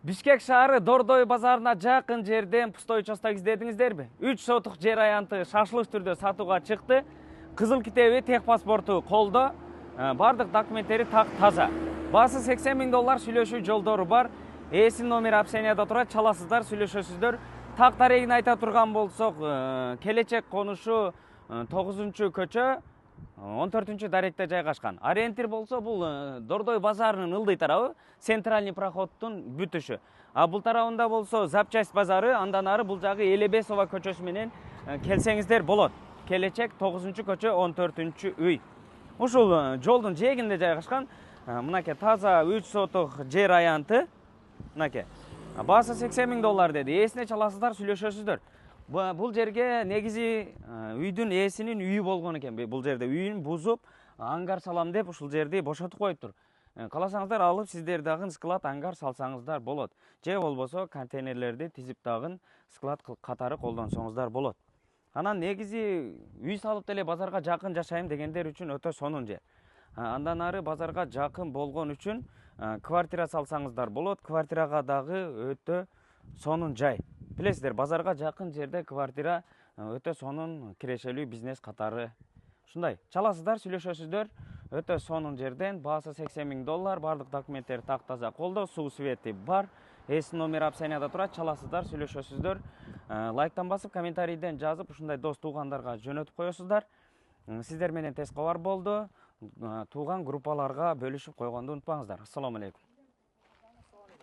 Бишкек шаары Дордой базарына жақын жерден пустой участок издедиңиздерби? 3 сотық жер аянты шашылыш түрдө сатууга чыкты. Кызыл китеби, техпаспорту колдо, бардык документтери так таза. Баасы $80.000 сүйлөшүү жолдору бар. Эсин номер описанияда турат, чаласыздар, сүйлөшөсүздөр. Так тарегин айта турган болсок, келечек конушу 9-көчө 14 даректе жайгашкан. Ориентир болсо бул Дордой базарынын ылдый тарабы, центральный проходтун бүтүшү. А бул тарабында болсо запчасть базары, андан ары бул жагы Элебесова көчөсү менен келсеңиздер болот. Келечек 9-көчө 14-үй. Ушул жолдун жээгинде жайгашкан. Мынакей таза 3 соток жер аянты. Мынакей. Баасы $80.000 деди. Эсине чаласыздар, сүйлөшөсүздөр. Бул жерге негизи үйдүн ээсинин үйү болгон экен. Бул жерде үйүн бузуп, ангар салам деп ушул жерди бошотуп коюптур. Кааласаңыздар алып сиздер дагы склад ангар салсаңыздар болот. Же болбосо контейнерлерди тизип дагы склад катары колдонсоңуздар болот. Анан негизи үй салып деле базарга жакын жашайм дегендер үчүн өтө сонун жер. Андан ары базарга жакын болгон үчүн квартира салсаңыздар болот. Квартирага дагы өтө сонун жай. Билесиздер, базарга жакын жерде квартира өтө сонун кирешелүү бизнес катары. Ушундай, чаласыздар, сүйлөшөсүздөр. Өтө сонун жерден, баасы $80.000, бардык документтер так таза колдо, суу свети бар. Эсин номер описанияда турат, чаласыздар, сүйлөшөсүздөр. Лайктан басып, комментарийден жазып, ушундай дос туугандарга жөнөтүп коесуздар. Сиздер менен тез кабар болду. Тууган группаларга бөлүшүп койгонду унутпаңыздар. Ассаламу алейкум.